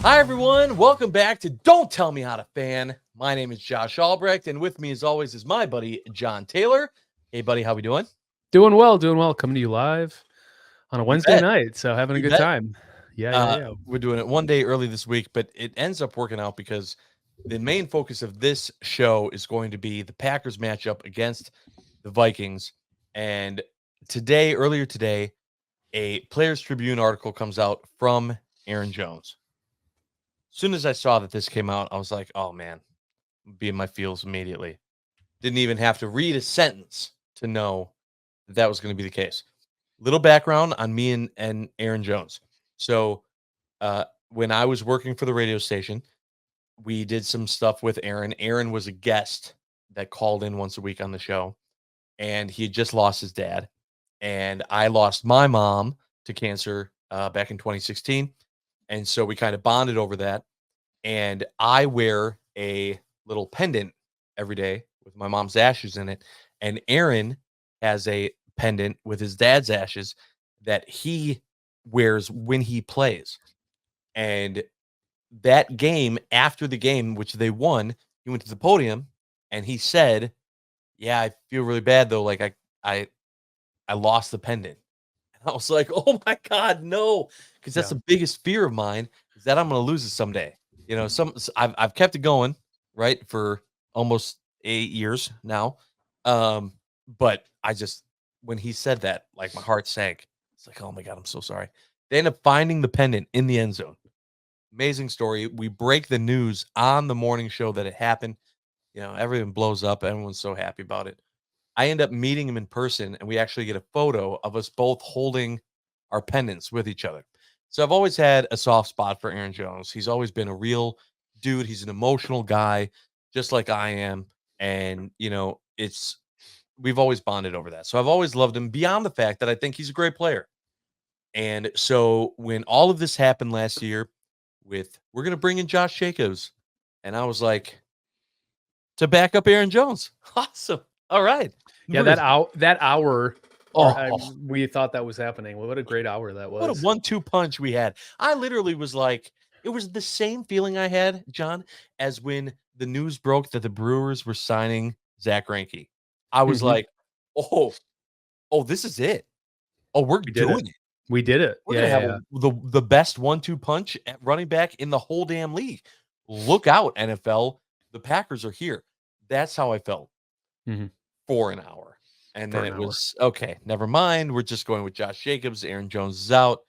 Hi, everyone. Welcome back to Don't Tell Me How to Fan. My name is Josh Albrecht, and with me, as always, is my buddy, John Taylor. Hey, buddy, how we doing? Doing well, doing well. Coming to you live on a You Wednesday bet. night, so having a You good bet. time. Yeah. We're doing it one day early this week, but it ends up working out because the main focus of this show is going to be the Packers matchup against the Vikings. And earlier today, a Players Tribune article comes out from Aaron Jones. As soon as I saw that this came out, I was like, oh man, be in my feels immediately. Didn't even have to read a sentence to know that was going to be the case. Little background on me and Aaron Jones. So when I was working for the radio station, we did some stuff with Aaron. Aaron was a guest that called in once a week on the show, and he had just lost his dad. And I lost my mom to cancer back in 2016. And so we kind of bonded over that. And I wear a little pendant every day with my mom's ashes in it. And Aaron has a pendant with his dad's ashes that he wears when he plays. And that game, after the game, which they won, he went to the podium and he said, "Yeah, I feel really bad though. Like I I lost the pendant." And I was like, "Oh my God, no!" Because that's Yeah. the biggest fear of mine is that I'm going to lose it someday. I've kept it going right for almost 8 years now, but I just when he said that, like my heart sank. It's like, oh my God, I'm so sorry. They end up finding the pendant in the end zone. Amazing story. We break the news on the morning show that it happened. Everything blows up. Everyone's so happy about it. I end up meeting him in person, and we actually get a photo of us both holding our pendants with each other. So I've always had a soft spot for Aaron Jones. He's always been a real dude. He's an emotional guy, just like I am. And, we've always bonded over that. So I've always loved him beyond the fact that I think he's a great player. And so when all of this happened last year with, we're going to bring in Josh Jacobs, and I was like, to back up Aaron Jones. Awesome. All right. Yeah, that hour or Oh, we thought that was happening. Well, what a great hour that what a was. 1-2 punch we had. I literally was like, it was the same feeling I had, John, as when the news broke that the Brewers were signing Zach Greinke. I was Mhm. like, oh, this is it. Oh, we're We did it. doing it. We did it. We're Yeah, gonna yeah, have yeah. the best 1-2 punch at running back in the whole damn league. Look out, NFL. The Packers are here. That's how I felt Mhm. for an hour. And For then an it hour. was okay, never mind. We're just going with Josh Jacobs. Aaron Jones is out,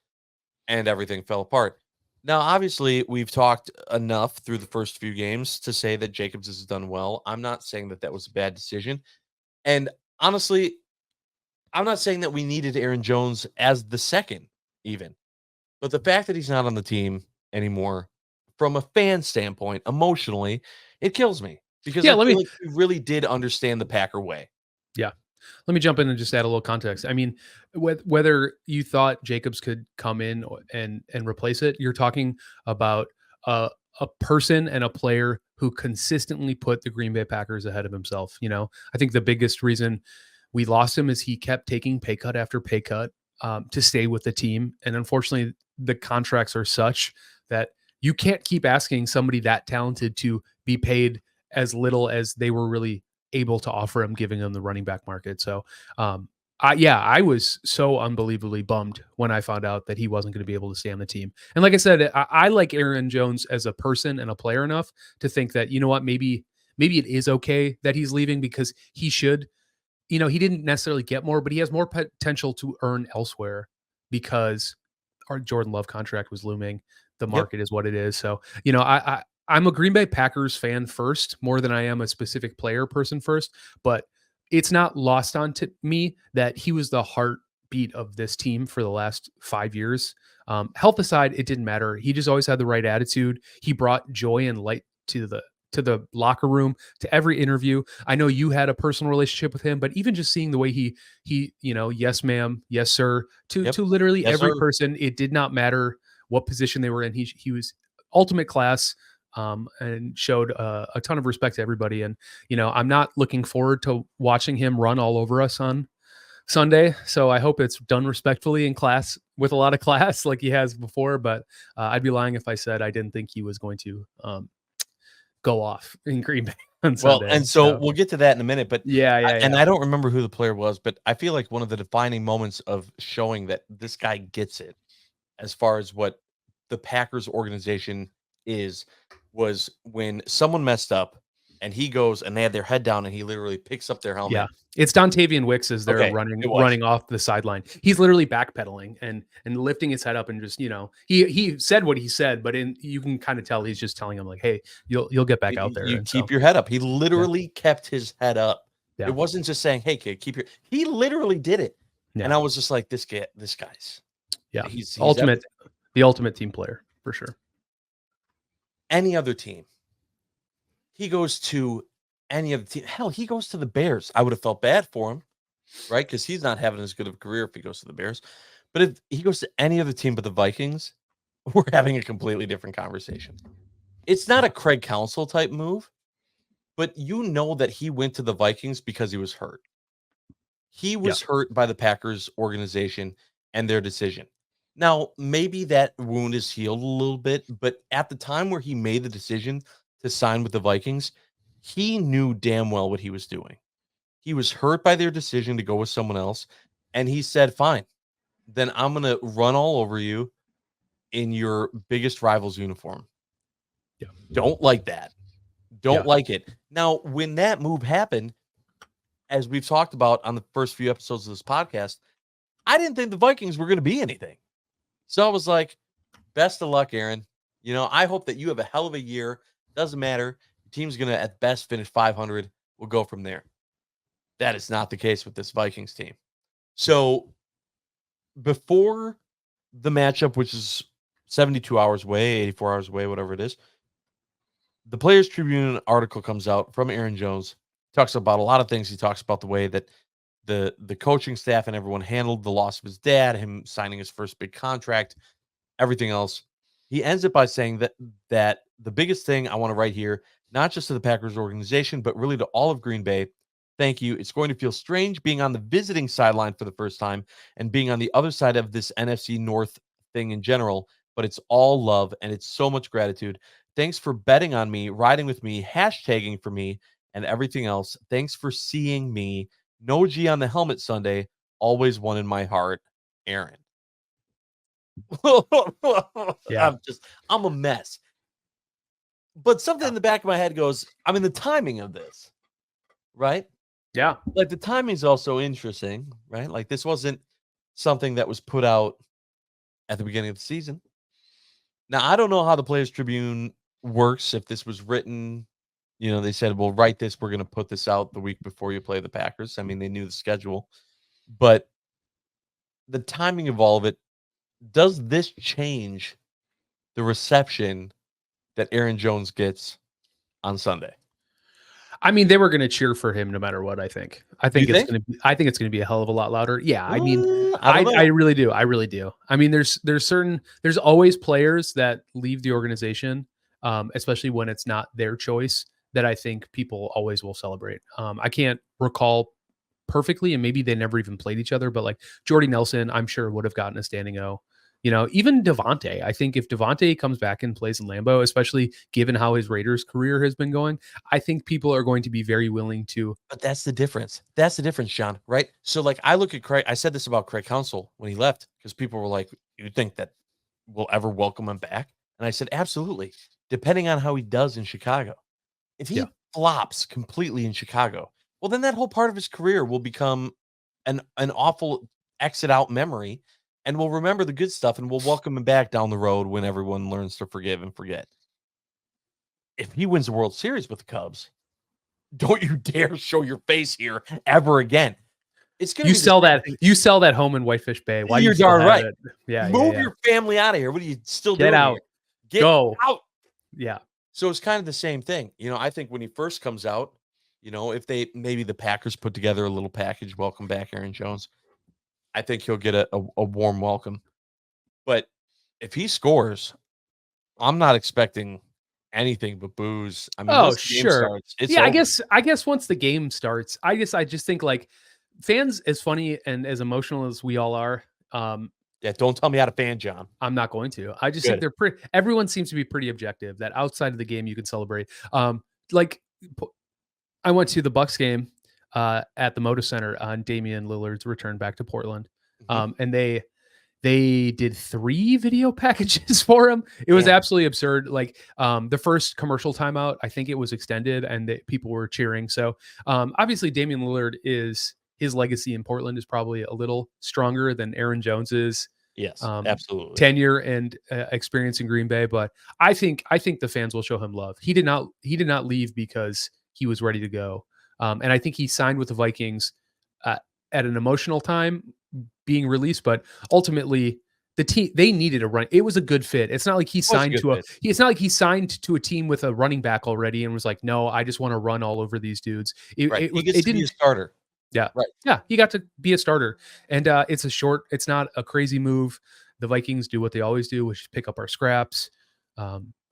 and everything fell apart. Now, obviously, we've talked enough through the first few games to say that Jacobs has done well. I'm not saying that that was a bad decision. And honestly, I'm not saying that we needed Aaron Jones as the second, even. But the fact that he's not on the team anymore, from a fan standpoint, emotionally, it kills me because Yeah, I let feel me like he really did understand the Packer way. yeah. Let me jump in and just add a little context. I mean, whether you thought Jacobs could come in and replace it, you're talking about a a person and a player who consistently put the Green Bay Packers ahead of himself. I think the biggest reason we lost him is he kept taking pay cut after pay cut to stay with the team, and unfortunately, the contracts are such that you can't keep asking somebody that talented to be paid as little as they were really able to offer him, giving him the running back market. So, I was so unbelievably bummed when I found out that he wasn't going to be able to stay on the team. And like I said, I like Aaron Jones as a person and a player enough to think that maybe it is okay that he's leaving because he should. He didn't necessarily get more, but he has more potential to earn elsewhere because our Jordan Love contract was looming. The Yep. market is what it is. So, I'm a Green Bay Packers fan first, more than I am a specific player person first. But it's not lost on to me that he was the heartbeat of this team for the last 5 years. Health aside, it didn't matter. He just always had the right attitude. He brought joy and light to the locker room, to every interview. I know you had a personal relationship with him, but even just seeing the way he yes ma'am, yes sir, to Yep. to literally Yes, every sir. person, it did not matter what position they were in. He was ultimate class, and showed a ton of respect to everybody. And I'm not looking forward to watching him run all over us on Sunday, so I hope it's done respectfully in class with a lot of class like he has before. But I'd be lying if I said I didn't think he was going to go off in Green Bay on Well, Sunday. and so So we'll get to that in a minute, but yeah, yeah, and yeah, I don't remember who the player was, but I feel like one of the defining moments of showing that this guy gets it as far as what the Packers organization is was when someone messed up and he goes and they had their head down and he literally picks up their yeah. helmet. It's Dontavian Wicks as they're Okay, running it was. running off the sideline. He's literally backpedaling and lifting his head up and just he said what he said, but you can kind of tell he's just telling him like, hey, you'll get back out there. You And keep so your head up. He yeah, literally kept his head up. It yeah, wasn't just saying, "Hey kid, keep your." He literally did it. And yeah, I was just like, this guy's yeah. he's Ultimate, everything. the ultimate team player for sure. Any other team. He goes to any other team. Hell, he goes to the Bears. I would have felt bad for him, right? Because he's not having as good of a career if he goes to the Bears. But if he goes to any other team but the Vikings, we're having a completely different conversation. It's not a Craig Counsell type move, but you know that he went to the Vikings because he was hurt. He Yeah, was hurt by the Packers organization and their decision. Now, maybe that wound is healed a little bit, but at the time where he made the decision to sign with the Vikings, he knew damn well what he was doing. He was hurt by their decision to go with someone else, and he said, "Fine, then I'm going to run all over you in your biggest rival's uniform." yeah, Don't like that. Don't yeah. like it. Now, when that move happened, as we've talked about on the first few episodes of this podcast, I didn't think the Vikings were going to be anything. So I was like, best of luck, Aaron. I hope that you have a hell of a year. Doesn't matter. Your team's going to at best finish 500. We'll go from there. That is not the case with this Vikings team. So before the matchup, which is 72 hours away, 84 hours away, whatever it is, the Players Tribune article comes out from AaronJones. Talks about a lot of things. He talks about the way that the coaching staff and everyone handled the loss of his dad, him signing his first big contract, everything else. He ends it by saying that the biggest thing I want to write here, not just to the Packers organization, but really to all of Green Bay. Thank you. It's going to feel strange being on the visiting sideline for the first time and being on the other side of this NFC North thing in general, but it's all love and it's so much gratitude. Thanks for betting on me, riding with me, hashtagging for me, and everything else. Thanks for seeing me. No G on the helmet Sunday. Always one in my heart, Aaron. Yeah. I'm a mess. But something in the back of my head goes, the timing of this, right? Yeah. Like the timing is also interesting, right? Like this wasn't something that was put out at the beginning of the season. Now, I don't know how the Players Tribune works. If this was written, they said, "Well, write this. We're going to put this out the week before you play the Packers." I mean, they knew the schedule, but the timing of all of it, does this change the reception that AaronJones gets on Sunday? I mean, they were going to cheer for him no matter what. I think. You think? I think it's going to be a hell of a lot louder. Yeah. I mean, I don't I know. really do. I really do. I mean, there's always players that leave the organization, especially when it's not their choice, that I think people always will celebrate. I can't recall perfectly, and maybe they never even played each other, but like Jordy Nelson, I'm sure would have gotten a standing O. Even Devontae. I think if Devontae comes back and plays in Lambeau, especially given how his Raiders career has been going, I think people are going to be very willing to. But that's the difference. That's the difference, John, right? So, like, I look at Craig. I said this about Craig Counsell when he left because people were like, "You think that we'll ever welcome him back?" And I said, "Absolutely, depending on how he does in Chicago. If Yeah. he flops completely in Chicago, well, then that whole part of his career will become an awful exit out memory, and we'll remember the good stuff, and we'll welcome him back down the road when everyone learns to forgive and forget. If he wins the World Series with the Cubs, don't you dare show your face here ever again. It's going to be the same thing. You sell that home in Whitefish Bay. Why do you You're still darn have right. it? Yeah, yeah, Move yeah. your family out of here. What are you still Get doing here? out. Get Go. out. Yeah. So it's kind of the same thing. I think when he first comes out, if maybe the Packers put together a little package, welcome back AaronJones, I think he'll get a warm welcome. But if he scores, I'm not expecting anything but booze. Oh, Once the game sure. starts, it's Yeah, over. I guess once the game starts, I just think like fans, as funny and as emotional as we all are, Yeah, don't tell me how to fan, John. I'm not going to. I just think Good. they're pretty. Everyone seems to be pretty objective. That outside of the game, you can celebrate. Like I went to the Bucks game at the Moda Center on Damian Lillard's return back to Portland, Mhm. and they did 3 video packages for him. It was Damn. absolutely absurd. Like the first commercial timeout, I think it was extended, and people were cheering. So obviously, Damian Lillard is his legacy in Portland is probably a little stronger than Aaron Jones's Yes, um, absolutely. tenure and experience in Green Bay. But I think the fans will show him love. He did not leave because he was ready to go, and I think he signed with the Vikings uh, at an emotional time being released, but ultimately the team they needed a run. It was a good fit. It's not like he Was a signed good to a fit. it's not like he signed to a team with a running back already and was like, no, I just want to run all over these dudes. Right. He gets It to be a didn't. starter. Yeah. Right. Yeah. He got to be a starter. And it's not a crazy move. The Vikings do what they always do, which is pick up our scraps.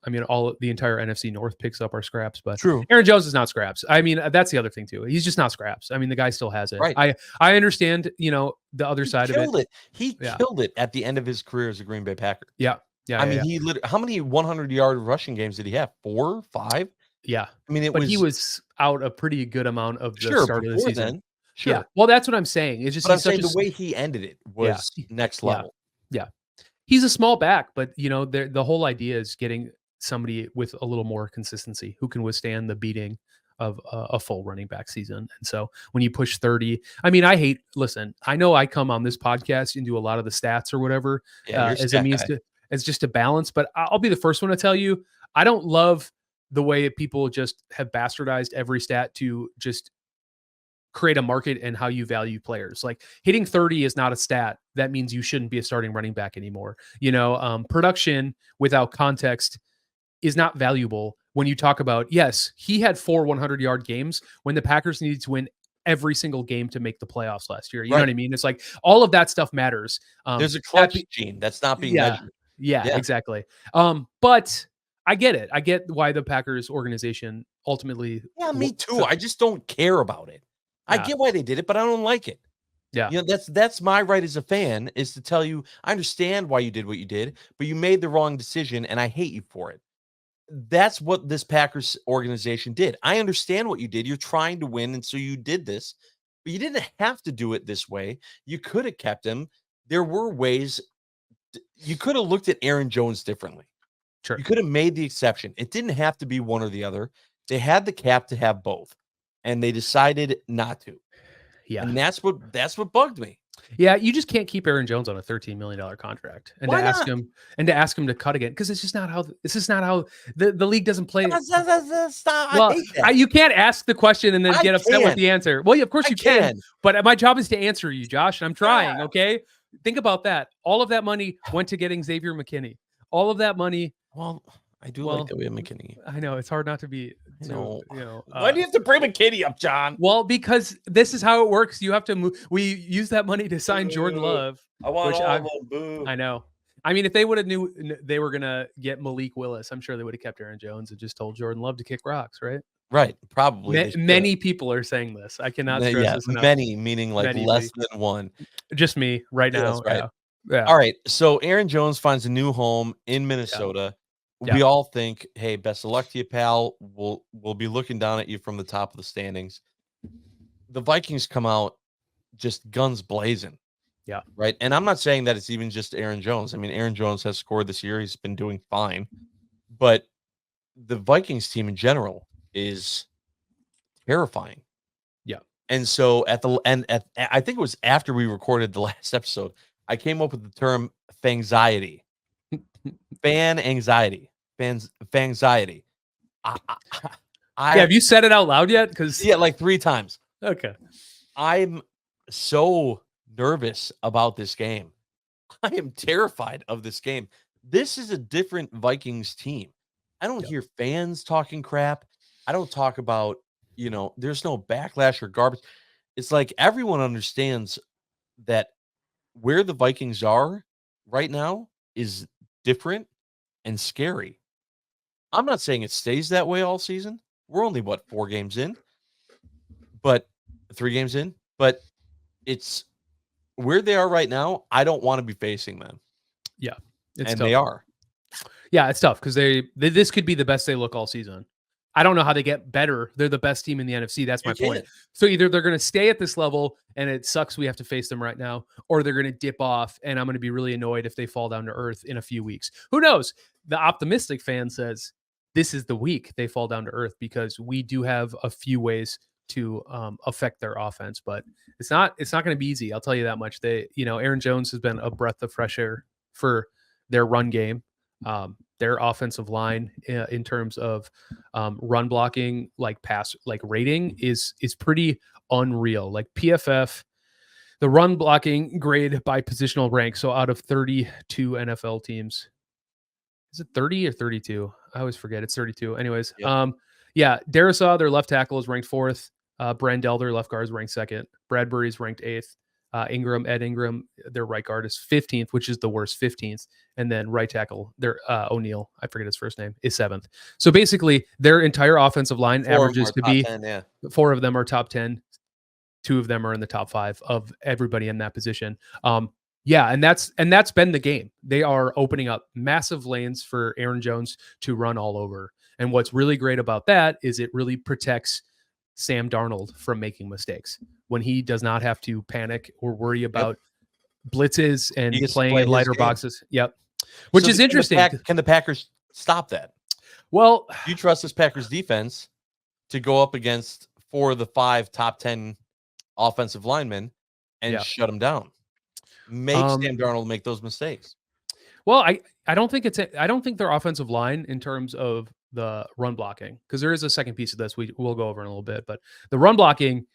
I mean, the entire NFC North picks up our scraps, but True. Aaron Jones is not scraps. I mean, that's the other thing too. He's just not scraps. I mean, the guy still has it. Right. I understand, the other He side of it. killed it. He Yeah. killed it at the end of his career as a Green Bay Packer. Yeah. Yeah. I mean, Yeah. how many 100-yard rushing games did he have? 4, 5? Yeah. I mean, it But he was was out a pretty good amount of the sure start of the before season. then. Yeah. Sure. Well, that's what I'm saying. It's just But I'm he's such saying a the way he ended it yeah. was next Yeah. level. Yeah. He's a small back, but the whole idea is getting somebody with a little more consistency who can withstand the beating of a full running back season. And so when you push 30, I mean, listen, I know I come on this podcast and do a lot of the stats or whatever Yeah, you're a as a stat means guy. to, as just a balance, but I'll be the first one to tell you, I don't love the way people just have bastardized every stat to just create a market and how you value players. Like hitting 30 is not a stat. That means you shouldn't be a starting running back anymore. Production without context is not valuable when you talk about, yes, he had 4 100-yard games when the Packers needed to win every single game to make the playoffs last year. You know Right. what I mean? It's like all of that stuff matters. There's a That clutch gene that's not being yeah, measured. yeah, Yeah. exactly. But I get it. I get why the Packers organization ultimately, Yeah, me too. I just don't care about it. I yeah, get why they did it, but I don't like it. yeah, That's my right as a fan is to tell you, I understand why you did what you did, but you made the wrong decision and I hate you for it. That's what this Packers organization did. I understand what you did. You're trying to win, and so you did this, but you didn't have to do it this way. You could have kept him. There were ways you could have looked at Aaron Jones differently. sure, You could have made the exception. It didn't have to be one or the other. They had the cap to have both, and they decided not to. yeah. And that's what bugged me. Yeah, you just can't keep Aaron Jones on a $13 million contract and to Why ask not? him to cut again because it's just not how the league doesn't play. Stop. I Well, hate that. you can't ask the question and then I get upset with can. the answer. Well, yeah, of course I you can, can. but my job is to answer you, Josh, and I'm trying. Yeah. Okay, think about that. All of that money went to getting Xavier McKinney. All of that money. Well, I do like Well, that we have McKinney. I know it's hard not to be I to know. you know. Why do you have to bring McKinney up, John? Well, because this is how it works. You have to move. We use that money to sign Jordan Love, I want which all of them. Boo. I know. I mean, if they would have knew they were gonna get Malik Willis, I'm sure they would have kept Aaron Jones and just told Jordan Love to kick rocks, right? Right. Probably. They should have. Many people are saying this. I cannot stress Yeah. this enough. Many, meaning like Many less than one. just me right Yeah, that's now. right. Yeah. Yeah. All right. So Aaron Jones finds a new home in Yeah. Minnesota. Yeah. We all think, hey, best of luck to you, pal. We'll be looking down at you from the top of the standings. The Vikings come out just guns blazing. Yeah. Right. And I'm not saying that it's even just Aaron Jones. I mean, Aaron Jones has scored this year. He's been doing fine. But the Vikings team in general is terrifying. Yeah. And so I think it was after we recorded the last episode, I came up with the term fangxiety. Fan anxiety. Fangxiety. I, Yeah. Have you said it out loud yet? Because yeah, like 3 times. okay. I'm so nervous about this game. I am terrified of this game. This is a different Vikings team. I don't Yep. hear fans talking crap. I don't talk about, there's no backlash or garbage. It's like everyone understands that where the Vikings are right now is different and scary. I'm not saying it stays that way all season. We're only 4 games in, but 3 games in, but it's where they are right now. I don't want to be facing them, Yeah, it's and tough. they are. Yeah, it's tough because this could be the best they look all season. I don't know how they get better. They're the best team in the NFC. That's my You point. can't. So either they're going to stay at this level and it sucks we have to face them right now, or they're going to dip off and I'm going to be really annoyed if they fall down to earth in a few weeks. Who knows? The optimistic fan says this is the week they fall down to earth because we do have a few ways to affect their offense, but it's not going to be easy. I'll tell you that much. Aaron Jones has been a breath of fresh air for their run game. Their offensive line in terms of run blocking, like pass, like rating is pretty unreal. Like PFF, the run blocking grade by positional rank. So out of 32 NFL teams, is it 30 or 32? I always forget. It's 32. Anyways, Yep. yeah, Darisaw, their left tackle, is ranked fourth. Brandell, their left guard, is ranked second. Bradbury's ranked eighth. Ed Ingram, their right guard, is 15th, which is the worst 15th. And then right tackle, their O'Neal, I forget his first name, is 7th. So basically, their entire offensive line 4 of 'em averages are to top be 10, yeah. 4 of them are top 10. 2 of them are in the top 5 of everybody in that position. Yeah, and that's been the game. They are opening up massive lanes for AaronJones to run all over. And what's really great about that is it really protects Sam Darnold from making mistakes when he does not have to panic or worry about blitzes He and gets to playing play in his lighter game. boxes. Yep. Which So is interesting. Can the Packers stop that? Well, Do you trust this Packers defense to go up against 4 of the 5 top 10 offensive linemen and yeah. shut them down? Make Sam Darnold make those mistakes. Well, I don't think I don't think their offensive line in terms of the run blocking, because there is a second piece of this we'll go over in a little bit, but the run blocking,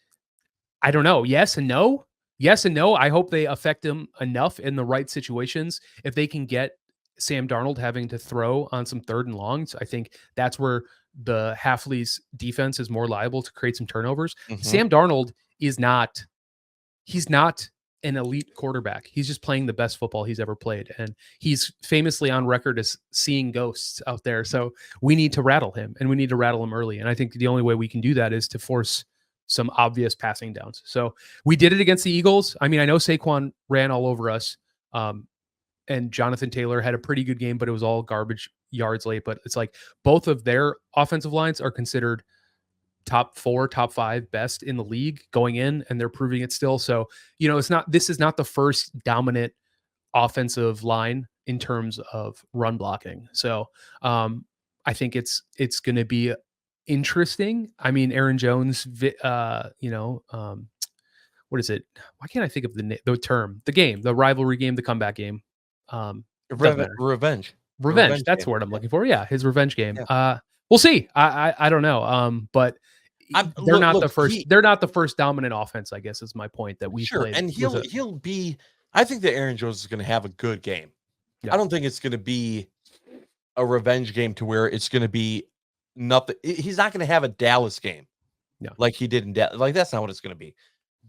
I don't know. Yes and no. Yes and no. I hope they affect him enough in the right situations. If they can get Sam Darnold having to throw on some 3rd and longs, I think that's where the Halfley's defense is more liable to create some turnovers. Mhm. Sam Darnold is not, he's not an elite quarterback. He's just playing the best football he's ever played. And he's famously on record as seeing ghosts out there. So we need to rattle him, and we need to rattle him early. And I think the only way we can do that is to force some obvious passing downs. So we did it against the Eagles. I mean, I know Saquon ran all over us. And Jonathan Taylor had a pretty good game, but it was all garbage yards late. But it's like both of their offensive lines are considered top 4, top 5 best in the league going in, and they're proving it still. So, this is not the first dominant offensive line in terms of run blocking. So, I think it's going to be interesting. I mean, Aaron Jones, what is it? Why can't I think of the term, the game, the rivalry game, the comeback game? Revenge. Revenge. That's the word I'm looking for. Yeah, his revenge game. Yeah. We'll see. I don't know. But they're not the first. They're not the first dominant offense, I guess, is my point that we played. And he'll be. I think that Aaron Jones is going to have a good game. Yeah. I don't think it's going to be a revenge game to where it's going to be nothing. He's not going to have a Dallas game, like he did in Dallas. Like that's not what it's going to be.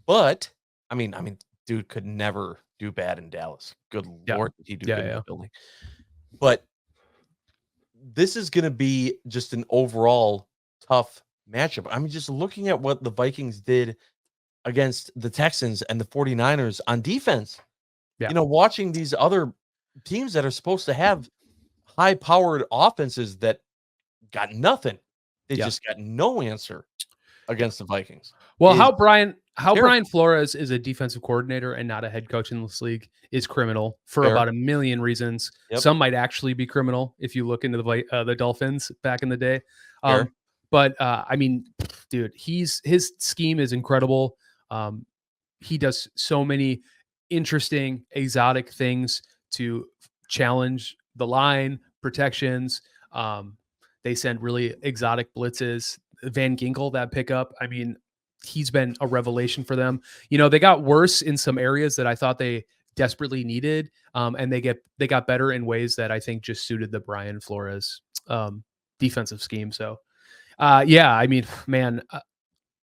But I mean, dude could never do bad in Dallas. Good Lord, did he do good in the building? But this is going to be just an overall tough matchup. I mean, just looking at what the Vikings did against the Texans and the 49ers on defense, watching these other teams that are supposed to have high-powered offenses that got nothing. They just got no answer against the Vikings. Well, how Brian Flores is a defensive coordinator and not a head coach in this league is criminal for about a million reasons. Yep. Some might actually be criminal if you look into the Dolphins back in the day. But I mean, dude, his scheme is incredible. He does so many interesting, exotic things to challenge the line protections. They send really exotic blitzes. Van Ginkel, that pickup, I mean, he's been a revelation for them. They got worse in some areas that I thought they desperately needed, and they got better in ways that I think just suited the Brian Flores defensive scheme. So, I mean, man,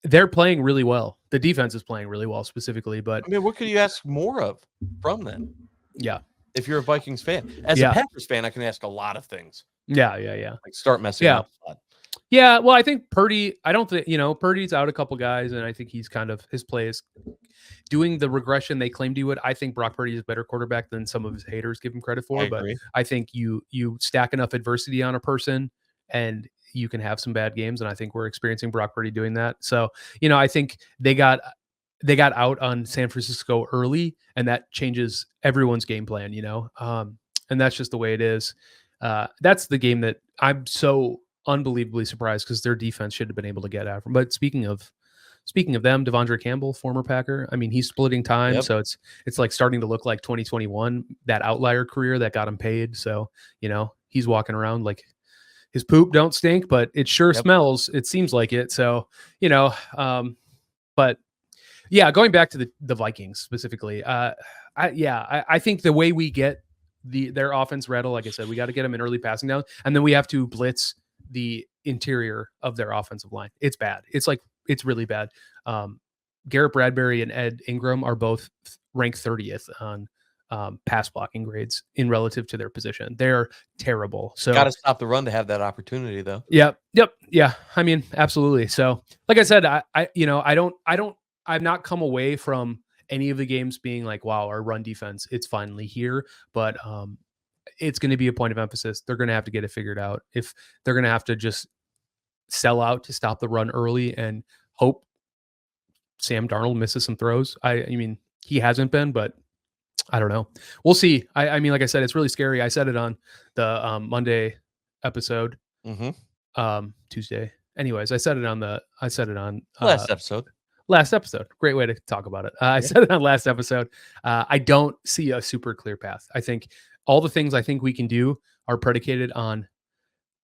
they're playing really well. The defense is playing really well specifically. But I mean, what could you ask more of from them? Yeah, if you're a Vikings fan, as a Packers fan, I can ask a lot of things. Yeah. Like start messing up. Yeah, well, I think Purdy. I don't think Purdy's out a couple guys, and I think he's kind of his play is doing the regression they claimed he would. I think Brock Purdy is a better quarterback than some of his haters give him credit I for. But agree. I think you stack enough adversity on a person, and you can have some bad games. And I think we're experiencing Brock Purdy doing that. So I think they got out on San Francisco early, and that changes everyone's game plan. And that's just the way it is. That's the game that I'm so unbelievably surprised because their defense should have been able to get out. But speaking of them, Devondre Campbell, former Packer, I mean, he's splitting time, Yep. so it's like starting to look like 2021, that outlier career that got him paid. So he's walking around like his poop don't stink, but it sure Yep. smells. It seems like it. So but yeah, going back to the Vikings specifically, I think the way we get their offense rattle, like I said, we got to get them in early passing down, and then we have to blitz the interior of their offensive line. It's bad. It's really bad. Garrett Bradbury and Ed Ingram are both ranked 30th on pass blocking grades in relative to their position. They're terrible. So Got to stop the run to have that opportunity, though. Yep. Yeah. I mean, absolutely. So, like I said, I've not come away from any of the games being like, wow, our run defense, it's finally here. But it's going to be a point of emphasis. They're going to have to get it figured out. If they're going to have to just sell out to stop the run early and hope Sam Darnold misses some throws. I mean, he hasn't been, but I don't know. We'll see. I mean, like I said, it's really scary. I said it on the Monday episode. Mm-hmm. Tuesday. Anyways, I said it on Last episode. last episode. Great way to talk about it. I said it on last episode. I don't see a super clear path. I think all the things I think we can do are predicated on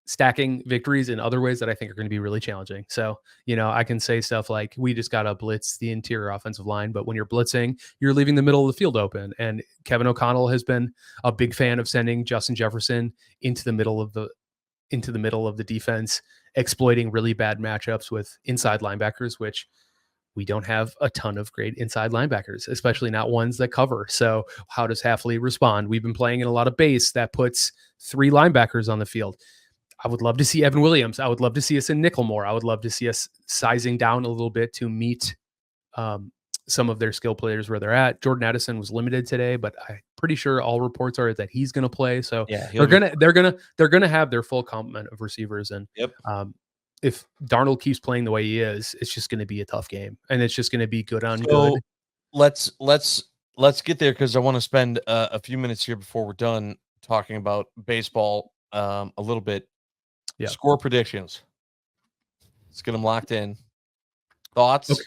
stacking victories in other ways that I think are going to be really challenging. So, I can say stuff like we just got to blitz the interior offensive line, but when you're blitzing, you're leaving the middle of the field open. And Kevin O'Connell has been a big fan of sending Justin Jefferson into the middle of the defense, exploiting really bad matchups with inside linebackers, which we don't have a ton of great inside linebackers, especially not ones that cover. So how does Halfley respond? We've been playing in a lot of base that puts 3 linebackers on the field. I would love to see Evan Williams. I would love to see us in nickel more. I would love to see us sizing down a little bit to meet some of their skill players where they're at. Jordan Addison was limited today, but I'm pretty sure all reports are that he's going to play. So Yeah, they're gonna have their full complement of receivers. And Yep. If Darnold keeps playing the way he is, it's just going to be a tough game, and it's just going to be good on So good. let's get there because I want to spend a few minutes here before we're done talking about baseball a little bit. Yeah. Score predictions. Let's get them locked in. Thoughts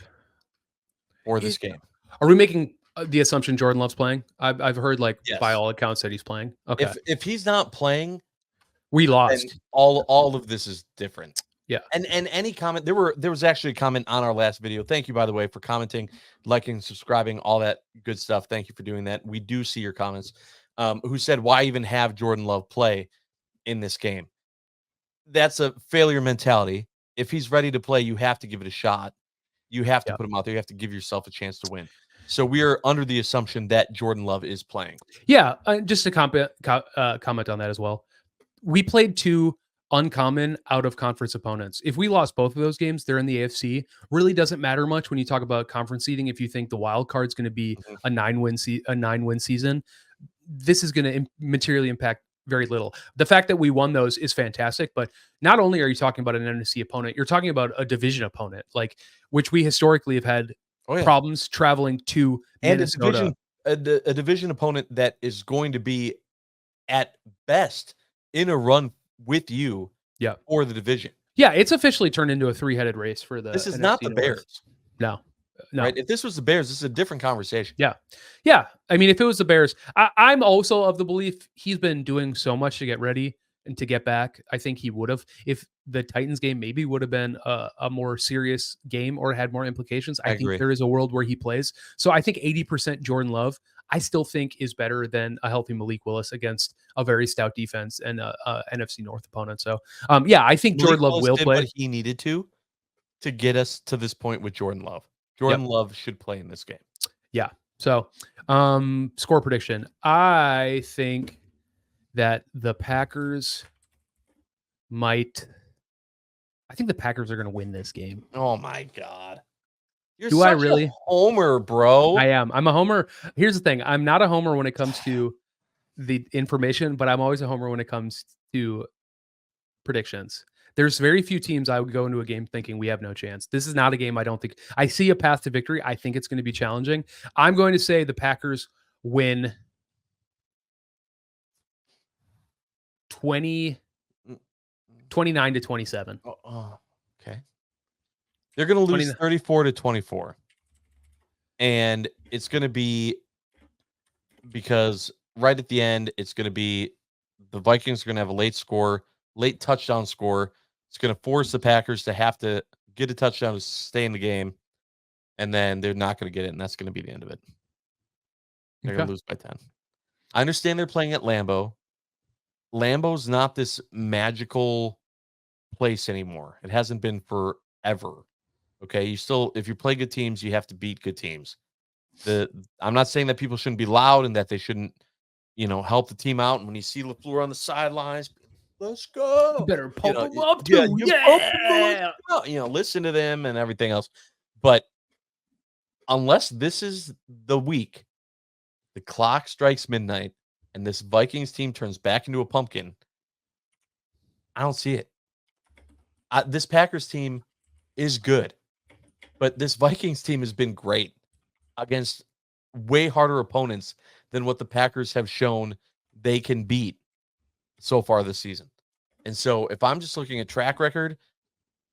for this game? Are we making the assumption Jordan Love's playing? I've heard Yes. by all accounts that he's playing. Okay, If he's not playing, we then lost. all of this is different. Yeah. And any comment, there was actually a comment on our last video. Thank you, by the way, for commenting, liking, subscribing, all that good stuff. Thank you for doing that. We do see your comments. Who said, why even have Jordan Love play in this game? That's a failure mentality. If he's ready to play, you have to give it a shot. You have to put him out there. You have to give yourself a chance to win. So we are under the assumption that Jordan Love is playing. Yeah, just to comment on that as well. We played 2 uncommon out of conference opponents. If we lost both of those games, they're in the AFC. Really doesn't matter much when you talk about conference seeding. If you think the wild card's going to be a 9-win season, this is going to materially impact very little. The fact that we won those is fantastic, but not only are you talking about an NFC opponent, you're talking about a division opponent, like which we historically have had problems traveling to Minnesota. And a division opponent that is going to be at best in a run with you for the division. Yeah, it's officially turned into a 3-headed race for the This is NFC not the North. Bears. No. Right? If this was the Bears, this is a different conversation. Yeah. I mean, if it was the Bears, I'm also of the belief he's been doing so much to get ready and to get back. I think he would have, if the Titans game maybe would have been a more serious game or had more implications. I think there is a world where he plays. So I think 80% Jordan Love, I still think is better than a healthy Malik Willis against a very stout defense and a NFC North opponent. So I think Jordan Love will play. What he needed to get us to this point with Jordan Love. Jordan Love should play in this game. Yeah. So, score prediction. I think that the Packers might. I think the Packers are going to win this game. Oh my God. You're Do such I really? a homer, bro. I am. I'm a homer. Here's the thing. I'm not a homer when it comes to the information, but I'm always a homer when it comes to predictions. There's very few teams I would go into a game thinking we have no chance. This is not a game I don't think I see a path to victory. I think it's going to be challenging. I'm going to say the Packers win 29 to 27. Okay. They're going to lose 29. 34-24. And it's going to be because right at the end, it's going to be the Vikings are going to have a late touchdown score. It's going to force the Packers to have to get a touchdown to stay in the game. And then they're not going to get it. And that's going to be the end of it. They're going to lose by 10. I understand they're playing at Lambeau. Lambeau's not this magical place anymore. It hasn't been forever. Okay. If you play good teams, you have to beat good teams. I'm not saying that people shouldn't be loud and that they shouldn't, help the team out. And when you see LaFleur on the sidelines, let's go. You better pump them up Yeah, too. Listen to them and everything else. But unless this is the week, the clock strikes midnight, and this Vikings team turns back into a pumpkin, I don't see it. This Packers team is good, but this Vikings team has been great against way harder opponents than what the Packers have shown they can beat so far this season. And so if I'm just looking at track record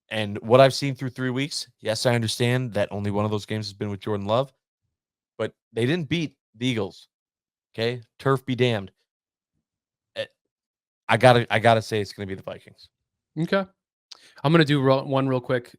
and what I've seen through 3 weeks, yes, I understand that only one of those games has been with Jordan Love, but they didn't beat the Eagles. Okay. Turf be damned. I gotta say it's going to be the Vikings. Okay. I'm going to do one real quick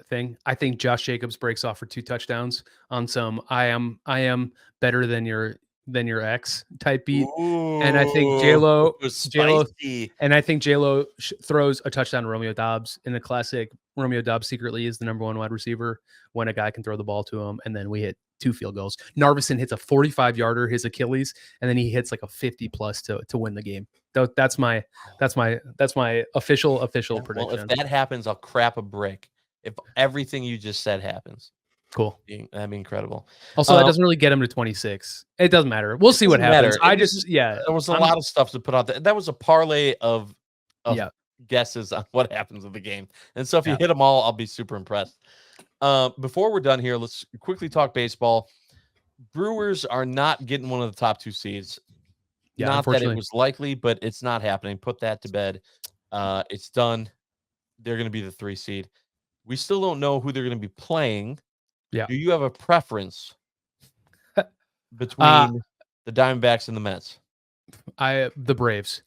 thing. I think Josh Jacobs breaks off for 2 touchdowns on some I am better than your ex type beat. Ooh, and I think J-Lo spicy. and I think J-Lo throws a touchdown to Romeo Dobbs in the classic. Romeo Dobbs secretly is the number 1 wide receiver when a guy can throw the ball to him, and then we hit 2 field goals. Narvison hits a 45-yarder, his Achilles, and then he hits like a 50+ to win the game. That's my official prediction. Well, if that happens, I'll crap a brick. If everything you just said happens. Cool. That'd be incredible. Also, that doesn't really get him to 26. It doesn't matter. We'll see what happens. There was a lot of stuff to put out there. That was a parlay of guesses on what happens with the game. And so if you hit them all, I'll be super impressed. Before we're done here, let's quickly talk baseball. Brewers are not getting one of the top 2 seeds. Yeah, not that it was likely, but it's not happening. Put that to bed. It's done. They're going to be the 3 seed. We still don't know who they're going to be playing. Yeah. Do you have a preference between the Diamondbacks and the Mets? The Braves.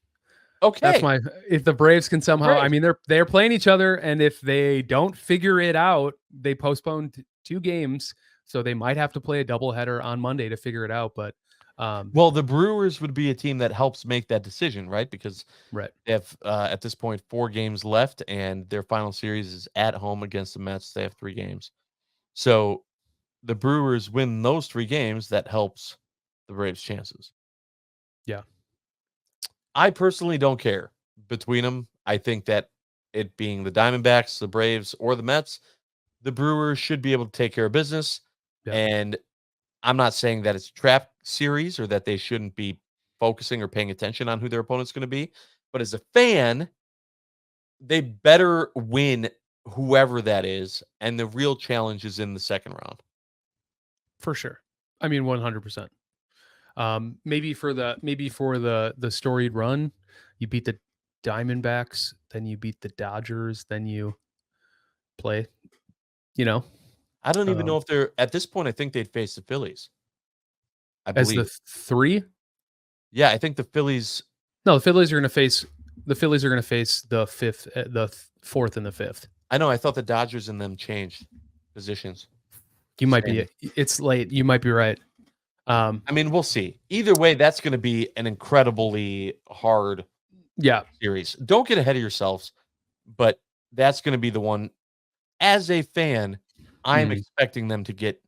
Okay. If the Braves can somehow, I mean, they're playing each other, and if they don't figure it out, they postponed 2 games, so they might have to play a doubleheader on Monday to figure it out. But well, the Brewers would be a team that helps make that decision, right? Because they have at this point 4 games left, and their final series is at home against the Mets. They have 3 games. So the Brewers win those 3 games, that helps the Braves' chances. Yeah. I personally don't care between them. I think that it being the Diamondbacks, the Braves, or the Mets, the Brewers should be able to take care of business. Yeah. And I'm not saying that it's a trap series or that they shouldn't be focusing or paying attention on who their opponent's going to be. But as a fan, they better win whoever that is, and the real challenge is in the second round. For sure. I mean, 100%. Maybe for the storied run, you beat the Diamondbacks, then you beat the Dodgers, then you play, I don't even know if they're at this point. I think they'd face the Phillies. I as believe. the 3. Yeah, I think the Phillies. No, the Phillies are going to face the 5th, the 4th, and the 5th. I know. I thought the Dodgers and them changed positions. You might be. It's late. You might be right. I mean, we'll see. Either way, that's going to be an incredibly hard series. Don't get ahead of yourselves, but that's going to be the one. As a fan, I'm expecting them to get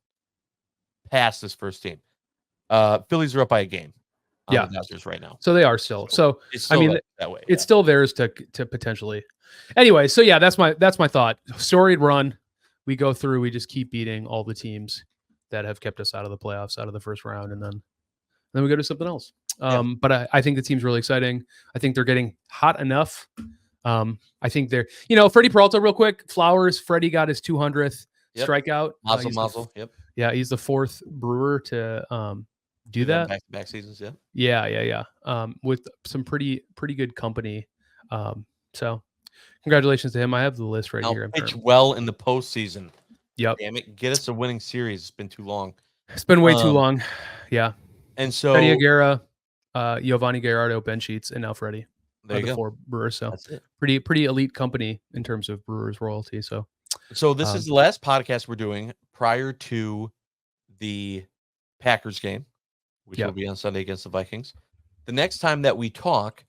past this first team. Phillies are up by a game. on Yeah. the Dodgers right now. So they are still. So It's I still mean, that way. it's still theirs to potentially. Anyway, so yeah, that's my thought. Storied run. We go through. We just keep beating all the teams that have kept us out of the playoffs, out of the first round, and then we go to something else. But I think the team's really exciting. I think they're getting hot enough. I think they're, Freddie Peralta, real quick. Flowers. Freddie got his 200th strikeout. Mazel. Yep. Yeah, he's the fourth Brewer to do that. Back-to-back seasons. Yeah. With some pretty good company. So congratulations to him. I have the list right here. Pitch well in the postseason. Yep. Damn it, get us a winning series. It's been too long. It's been way too long. Yeah. And so Freddie Aguirre, Giovanni Gallardo, Ben Sheets, and now Freddie. There you go. 4 Brewers. So that's it. Pretty elite company in terms of Brewers royalty. So this is the last podcast we're doing prior to the Packers game, which will be on Sunday against the Vikings. The next time that we talk,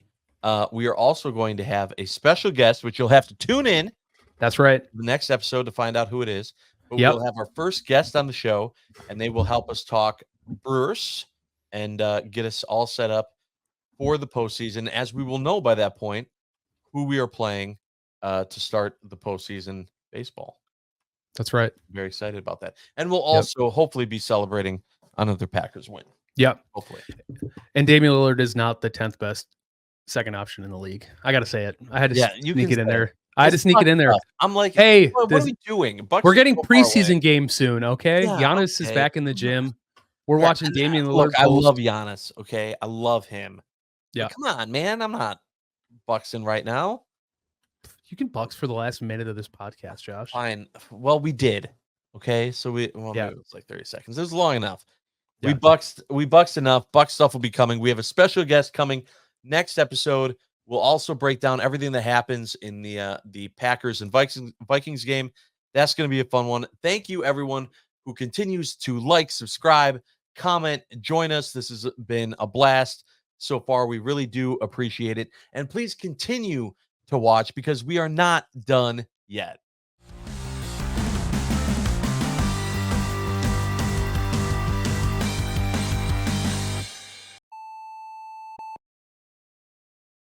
we are also going to have a special guest, which you'll have to tune in. That's right. The next episode to find out who it is. But we'll have our first guest on the show, and they will help us talk Brewers and get us all set up for the postseason, as we will know by that point who we are playing to start the postseason baseball. That's right. Very excited about that. And we'll also hopefully be celebrating another Packers win. Yep. Hopefully. And Damian Lillard is not the 10th best second option in the league. I got to say it. I had to sneak it in there. I had to sneak it in there. I'm like, hey, what are we doing? We're getting preseason games soon, okay? Yeah, Giannis is back in the gym. We're watching Damian Lillard. Look, I love Giannis, okay? I love him. Yeah. But come on, man. I'm not buxing right now. You can bucks for the last minute of this podcast, Josh. Fine. Well, we did. Okay. So maybe it was like 30 seconds. It was long enough. Yeah. We buxed enough. Buck stuff will be coming. We have a special guest coming next episode. We'll also break down everything that happens in the Packers and Vikings game. That's going to be a fun one. Thank you, everyone who continues to like, subscribe, comment, join us. This has been a blast so far. We really do appreciate it. And please continue to watch, because we are not done yet.